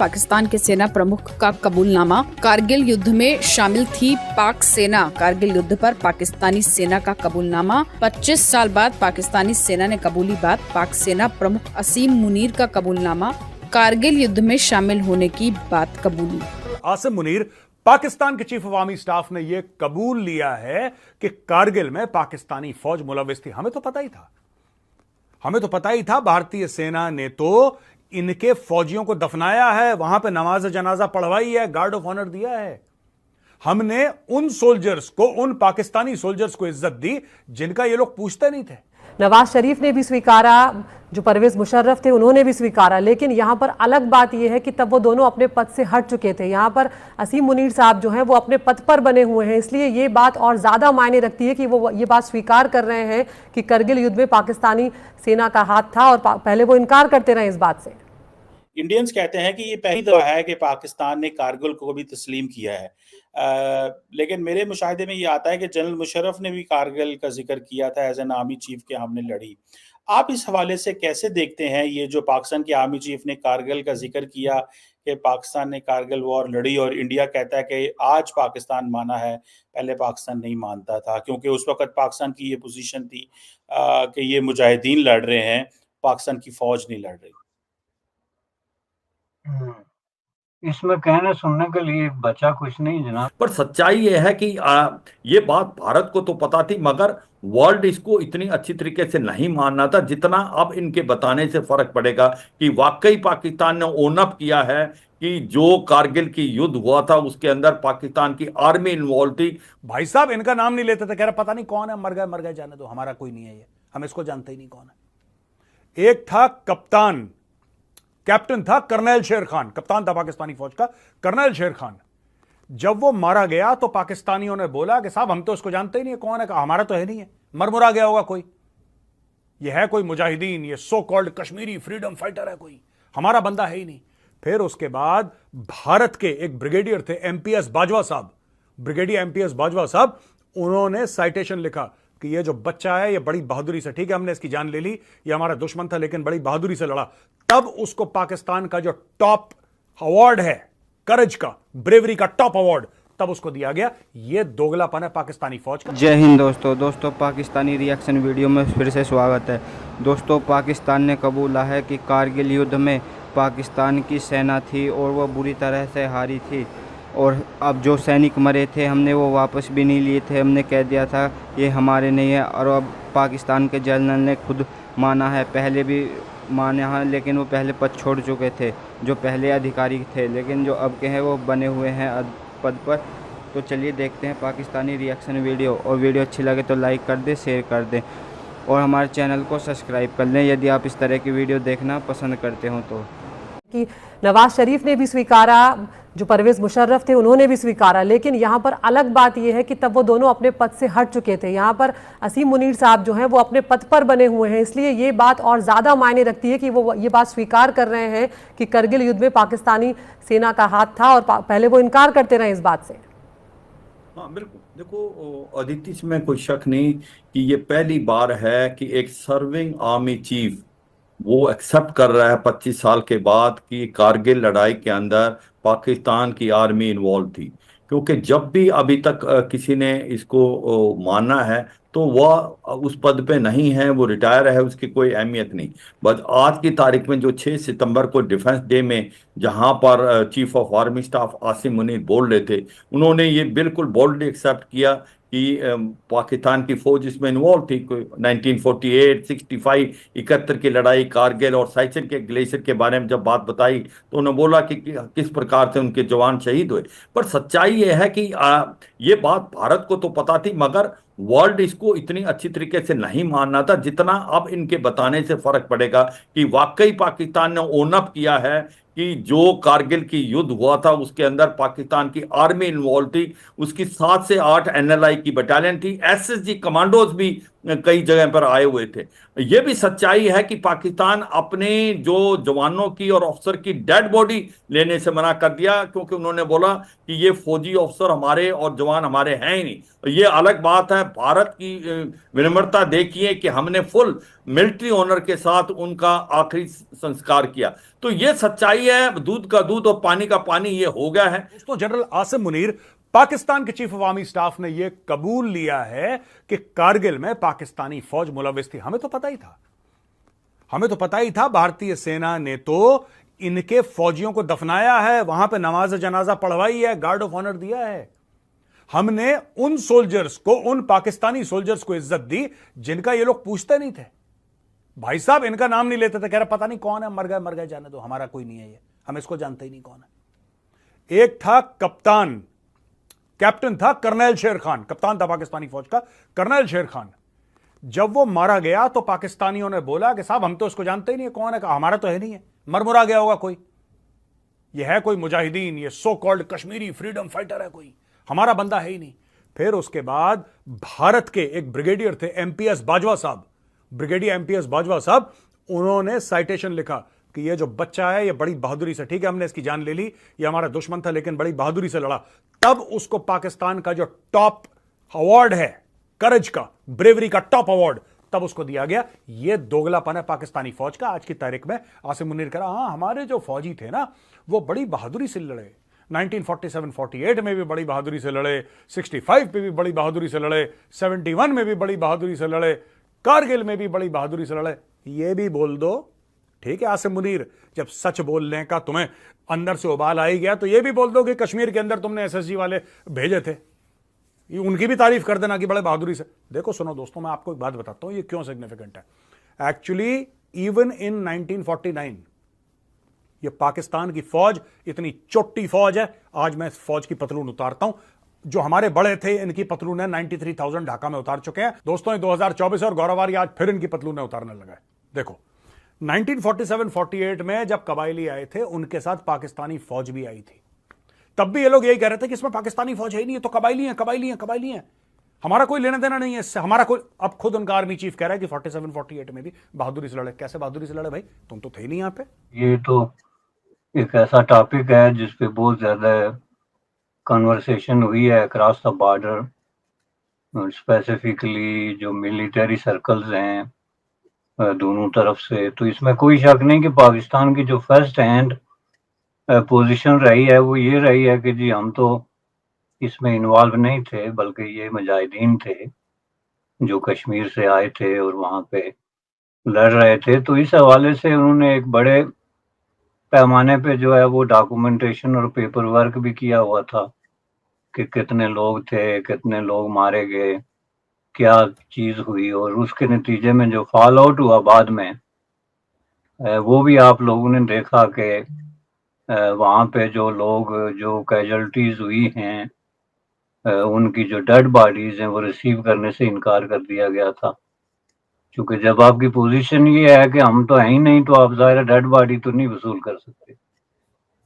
पाकिस्तान के सेना प्रमुख का कबूलनामा। कारगिल युद्ध में शामिल थी पाक सेना। कारगिल युद्ध पर पाकिस्तानी सेना का कबूलनामा। 25 साल बाद पाकिस्तानी सेना ने कबूली बात। पाक सेना प्रमुख असीम मुनीर का कबूलनामा। कारगिल युद्ध में शामिल होने की बात कबूली। आसिम मुनीर, पाकिस्तान के चीफ ऑफ आर्मी स्टाफ ने यह कबूल लिया है कि कारगिल में पाकिस्तानी फौज मुलविस थी। हमें तो पता ही था, भारतीय सेना ने तो इनके फौजियों को दफनाया है, वहां पे नमाज जनाजा पढ़वाई है, गार्ड ऑफ ऑनर दिया है। हमने उन सोल्जर्स को, उन पाकिस्तानी सोल्जर्स को इज्जत दी जिनका ये लोग पूछते नहीं थे। नवाज शरीफ ने भी स्वीकारा, जो परवेज मुशर्रफ थे उन्होंने भी स्वीकारा, लेकिन यहाँ पर अलग बात यह है कि तब वो दोनों अपने पद से हट चुके थे। यहाँ पर असीम मुनीर साहब जो हैं वो अपने पद पर बने हुए हैं, इसलिए ये बात और ज़्यादा मायने रखती है कि वो ये बात स्वीकार कर रहे हैं कि करगिल युद्ध में पाकिस्तानी सेना का हाथ था, और पहले वो इनकार करते रहे इस बात से। इंडियंस कहते हैं कि ये पहली दफा है कि पाकिस्तान ने कारगिल को भी तस्लीम किया है, लेकिन मेरे मुशाहिदे में ये आता है कि जनरल मुशर्रफ ने भी कारगिल का जिक्र किया था, एज एन आर्मी चीफ के हमने लड़ी। आप इस हवाले से कैसे देखते हैं ये जो पाकिस्तान के आर्मी चीफ ने कारगिल का जिक्र किया कि पाकिस्तान ने कारगिल वॉर लड़ी, और इंडिया कहता है कि आज पाकिस्तान माना है, पहले पाकिस्तान नहीं मानता था, क्योंकि उस वक्त पाकिस्तान की ये पोजीशन थी कि ये मुजाहिदीन लड़ रहे हैं, पाकिस्तान की फौज नहीं लड़ रही। इसमें कहने सुनने के लिए बचा कुछ नहीं जनाब। पर सच्चाई ये है कि ये बात भारत को तो पता थी, मगर वर्ल्ड इसको इतनी अच्छी तरीके से नहीं मानना था जितना अब इनके बताने से फर्क पड़ेगा कि वाकई पाकिस्तान ने ओन अप किया है कि जो कारगिल की युद्ध हुआ था उसके अंदर पाकिस्तान की आर्मी इन्वॉल्व थी। भाई साहब इनका नाम नहीं लेते थे, कह रहे पता नहीं कौन है, मर गए जाने दो, हमारा कोई नहीं है ये, हम इसको जानते ही नहीं कौन है। एक था कप्तान, कैप्टन था कर्नल शेर खान, कप्तान था पाकिस्तानी फौज का कर्नल शेर खान। जब वो मारा गया तो पाकिस्तानियों ने बोला कि साहब हम तो उसको जानते ही नहीं है कौन है, कहा हमारा तो है नहीं है, मरमुरा गया होगा कोई, ये है कोई मुजाहिदीन, ये so called Kashmiri freedom fighter है कोई, हमारा बंदा है ही नहीं। फिर उसके बाद भारत के एक ब्रिगेडियर थे एमपीएस बाजवा साहब, ब्रिगेडियर एमपीएस बाजवा साहब, उन्होंने साइटेशन लिखा कि ये जो बच्चा है ये बड़ी बहादुरी से, ठीक है हमने इसकी जान ले ली, ये हमारा दुश्मन था लेकिन बड़ी बहादुरी से लड़ा। तब उसको पाकिस्तान का जो टॉप अवार्ड है, करेज का, ब्रेवरी का टॉप अवार्ड, तब उसको दिया गया। ये दोगलापन है पाकिस्तानी फौज का। जय हिंद दोस्तों, पाकिस्तानी रिएक्शन वीडियो में फिर से स्वागत है। दोस्तों, पाकिस्तान ने कबूला है कि कारगिल युद्ध में पाकिस्तान की सेना थी और वह बुरी तरह से हारी थी, और अब जो सैनिक मरे थे हमने वो वापस भी नहीं लिए थे, हमने कह दिया था ये हमारे नहीं है, और अब पाकिस्तान के जनरल ने खुद माना है, पहले भी माना है, लेकिन वो पहले पद छोड़ चुके थे जो पहले अधिकारी थे, लेकिन जो अब के हैं वो बने हुए हैं पद पर। तो चलिए देखते हैं पाकिस्तानी रिएक्शन वीडियो, और वीडियो अच्छी लगे तो लाइक कर दें, शेयर कर दें, और हमारे चैनल को सब्सक्राइब कर लें यदि आप इस तरह की वीडियो देखना पसंद करते हो तो। कि नवाज शरीफ ने भी स्वीकारा, जो परवेज मुशर्रफ थे उन्होंने भी स्वीकारा, लेकिन यहाँ पर अलग बात यह है कि तब वो दोनों अपने पद से हट चुके थे। यहाँ पर असीम मुनीर साहब जो हैं वो अपने पद पर बने हुए हैं, इसलिए ये बात और ज़्यादा मायने रखती है कि वो ये बात स्वीकार कर रहे हैं कि करगिल युद्ध में पाकिस्तानी सेना का हाथ था, और पहले वो इनकार करते रहे इस बात से। हाँ बिल्कुल, देखो अदिति, इसमें कोई शक नहीं कि ये पहली बार है कि एक सर्विंग आर्मी चीफ वो एक्सेप्ट कर रहा है 25 साल के बाद कि कारगिल लड़ाई के अंदर पाकिस्तान की आर्मी इन्वॉल्व थी, क्योंकि जब भी अभी तक किसी ने इसको माना है तो वह उस पद पे नहीं है, वो रिटायर है, उसकी कोई अहमियत नहीं। बस आज की तारीख में जो 6 सितंबर को डिफेंस डे में जहां पर chief of army staff Asim Munir बोल रहे थे, उन्होंने ये बिल्कुल बोल्डली एक्सेप्ट किया कि पाकिस्तान की फौज इसमें इन्वॉल्व थी। 1948, 65, 71 की लड़ाई, कारगिल और साइचन के ग्लेशियर के बारे में जब बात बताई तो उन्होंने बोला कि किस प्रकार से उनके जवान शहीद हुए। पर सच्चाई ये है कि ये बात भारत को तो पता थी, मगर वर्ल्ड इसको इतनी अच्छी तरीके से नहीं मानना था जितना अब इनके बताने से फर्क पड़ेगा कि वाकई पाकिस्तान ने ओन अप किया है कि जो कारगिल की युद्ध हुआ था उसके अंदर पाकिस्तान की आर्मी इन्वॉल्व थी, उसकी 7 से 8 एनएलआई की बटालियन थी, एसएसजी कमांडोज भी कई जगह पर आए हुए थे। ये भी सच्चाई है कि पाकिस्तान अपने जो जवानों की और अफसर की डेड बॉडी लेने से मना कर दिया, क्योंकि उन्होंने बोला कि ये फौजी अफसर हमारे और जवान हमारे हैं ही नहीं। ये अलग बात है, भारत की विनम्रता देखिए कि हमने फुल मिलिट्री ऑनर के साथ उनका आखिरी संस्कार किया। तो ये सच्चाई है, दूध का दूध और पानी का पानी ये हो गया है। दोस्तों, जनरल आसिम मुनीर, पाकिस्तान के चीफ ऑफ आर्मी स्टाफ ने यह कबूल लिया है कि कारगिल में पाकिस्तानी फौज मुलविस थी। हमें तो पता ही था, हमें तो पता ही था। भारतीय सेना ने तो इनके फौजियों को दफनाया है, वहां पे नमाज जनाजा पढ़वाई है, गार्ड ऑफ ऑनर दिया है। हमने उन सोल्जर्स को, उन पाकिस्तानी सोल्जर्स को इज्जत दी जिनका ये लोग पूछते नहीं थे। भाई साहब इनका नाम नहीं लेते थे, कह रहे पता नहीं कौन है, मर गए जाने दो, हमारा कोई नहीं है ये, हम इसको जानते ही नहीं कौन है। एक था कप्तान, कैप्टन था कर्नल शेर खान, कप्तान था पाकिस्तानी फौज का कर्नल शेर खान। जब वो मारा गया तो पाकिस्तानियों ने बोला कि साहब हम तो इसको जानते ही नहीं है कौन है, कहा हमारा तो है नहीं है, मरमुरा गया होगा कोई, ये है कोई मुजाहिदीन, ये so called Kashmiri freedom fighter है कोई, हमारा बंदा है ही नहीं। फिर उसके बाद भारत के एक ब्रिगेडियर थे एमपीएस बाजवा साहब, ब्रिगेडियर एमपीएस बाजवा साहब, उन्होंने साइटेशन लिखा कि ये जो बच्चा है ये बड़ी बहादुरी से, ठीक है हमने इसकी जान ले ली, ये हमारा दुश्मन था लेकिन बड़ी बहादुरी से लड़ा। तब उसको पाकिस्तान का जो टॉप अवार्ड है करेज का, ब्रेवरी का टॉप अवार्ड, तब उसको दिया गया। ये दोगलापन है पाकिस्तानी फौज का। आज की तारीख में आसिम मुनीर कह रहा, हाँ हमारे जो फौजी थे ना वो बड़ी बहादुरी से लड़े, 1947-48 में भी बड़ी बहादुरी से लड़े, 65 पे भी बड़ी बहादुरी से लड़े, 71 में भी बड़ी बहादुरी से लड़े, कारगिल में भी बड़ी बहादुरी से लड़े। ये भी बोल दो, ठीक है आसिम मुनीर, जब सच बोलने का तुम्हें अंदर से उबाल आ ही गया तो ये भी बोल दो कि कश्मीर के अंदर तुमने एसएसजी वाले भेजे थे, उनकी भी तारीफ कर देना कि बड़े बहादुरी से। देखो सुनो दोस्तों, मैं आपको एक बात बताता हूं ये क्यों सिग्निफिकेंट है। एक्चुअली इवन इन 1949 ये पाकिस्तान की फौज इतनी चोटी फौज है। आज मैं इस फौज की पतलून उतारता हूं, जो हमारे बड़े थे इनकी पतलूनें 93,000 ढाका में उतार चुके हैं। दोस्तों ये 2024 और गौरवारी आज फिर इनकी पतलूनें उतारने लगा है। देखो 1947-48 में जब कबायली आए थे उनके साथ पाकिस्तानी फौज भी आई थी, तब भी ये लोग यही कह रहे थे कि इसमें पाकिस्तानी फौज है ही नहीं, तो कबायली है, कबायली है, कबायली है, हमारा कोई लेना देना नहीं है इससे, हमारा कोई। अब खुद उनका आर्मी चीफ कह रहा है कि 47-48 में भी बहादुरी से लड़े। कैसे बहादुरी से लड़े भाई, तुम तो थे ही नहीं यहां पे। ये तो एक ऐसा टॉपिक है जिसपे बहुत ज्यादा कन्वर्सेशन हुई है अक्रॉस द बॉर्डर, स्पेसिफिकली जो मिलिट्री सर्कल्स हैं दोनों तरफ से। तो इसमें कोई शक नहीं कि पाकिस्तान की जो फर्स्ट हैंड पोजीशन रही है वो ये रही है कि जी हम तो इसमें इन्वॉल्व नहीं थे, बल्कि ये मुजाहिदीन थे जो कश्मीर से आए थे और वहाँ पे लड़ रहे थे। तो इस हवाले से उन्होंने एक बड़े पैमाने पे जो है वो डॉक्यूमेंटेशन और पेपर वर्क भी किया हुआ था कि कितने लोग थे, कितने लोग मारे गए, क्या चीज हुई, और उसके नतीजे में जो फॉल आउट हुआ बाद में वो भी आप लोगों ने देखा कि वहाँ पे जो लोग जो कैजुअल्टीज हुई हैं उनकी जो डेड बॉडीज हैं वो रिसीव करने से इनकार कर दिया गया था, क्योंकि जब आपकी पोजीशन ये है कि हम तो है ही नहीं तो आप ज़ाहिर डेड बॉडी तो नहीं वसूल कर सकते।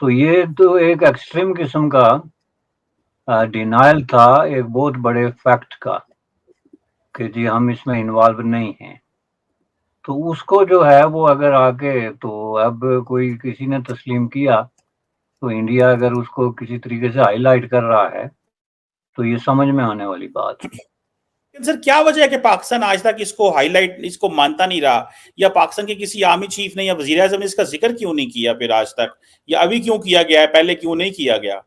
तो ये तो एक एक्सट्रीम किस्म का डिनायल था एक बहुत बड़े फैक्ट का कि जी हम इसमें इन्वॉल्व नहीं हैं। तो उसको जो है वो अगर आके तो अब कोई किसी ने तस्लीम किया तो इंडिया अगर उसको किसी तरीके से हाईलाइट कर रहा है तो ये समझ में आने वाली बात है। सर क्या वजह है कि पाकिस्तान आज तक इसको हाईलाइट, इसको मानता नहीं रहा, या पाकिस्तान के किसी आर्मी चीफ ने या वजीर आज़म ने इसका जिक्र क्यों नहीं किया फिर आज तक, या अभी क्यों किया गया है, पहले क्यों नहीं किया गया?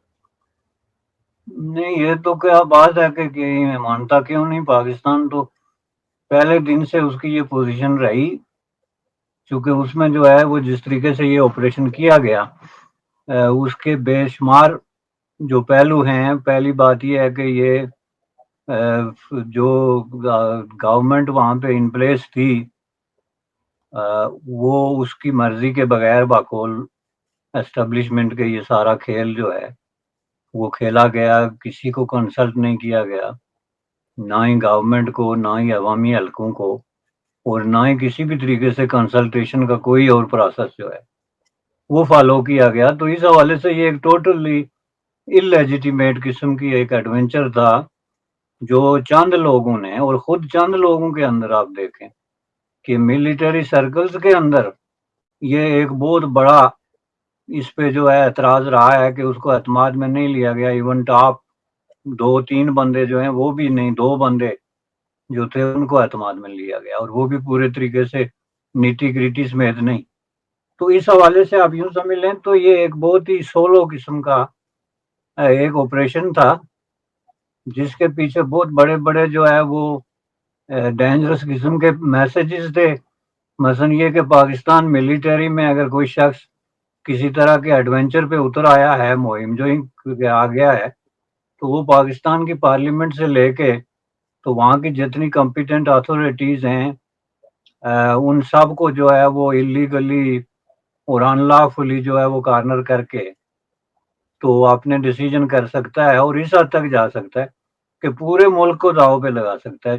नहीं ये तो क्या बात है कि मानता क्यों नहीं, पाकिस्तान तो पहले दिन से उसकी ये पोजीशन रही, क्योंकि उसमें जो है वो जिस तरीके से ये ऑपरेशन किया गया उसके बेशुमार जो पहलू हैं। पहली बात ये है कि ये जो गवर्नमेंट वहाँ पे इन प्लेस थी वो उसकी मर्जी के बगैर बाकौल एस्टेब्लिशमेंट के ये सारा खेल जो है वो खेला गया, किसी को कंसल्ट नहीं किया गया, ना ही गवर्नमेंट को, ना ही अवामी हलकों को, और ना ही किसी भी तरीके से कंसल्टेशन का कोई और प्रोसेस जो है वो फॉलो किया गया। तो इस हवाले से ये एक टोटली इलेजिटिमेट किस्म की एक एडवेंचर था जो चंद लोगों ने, और खुद चंद लोगों के अंदर आप देखें कि मिलिट्री सर्कल्स के अंदर ये एक बहुत बड़ा इस पे जो है एतराज रहा है कि उसको एतमाद में नहीं लिया गया। इवन टॉप 2-3 बंदे जो हैं वो भी नहीं, 2 बंदे जो थे उनको एतमाद में लिया गया, और वो भी पूरे तरीके से नीति ग्रिटी समेत नहीं। तो इस हवाले से आप यूं समझ लें तो ये एक बहुत ही सोलो किस्म का एक ऑपरेशन था, जिसके पीछे बहुत बड़े बड़े जो है वो डेंजरस किस्म के मैसेजेस थे। मसलन ये कि पाकिस्तान मिलिट्री में अगर कोई शख्स किसी तरह के एडवेंचर पे उतर आया है, मुहिम जो आ गया है, तो वो पाकिस्तान की पार्लियामेंट से लेके तो वहाँ की जितनी कॉम्पिटेंट अथॉरिटीज हैं उन सब को जो है वो इलीगली और अनलॉफुली जो है वो कॉर्नर करके तो अपने डिसीजन कर सकता है, और इस हद तक जा सकता है कि पूरे मुल्क को दांव पे लगा सकता है।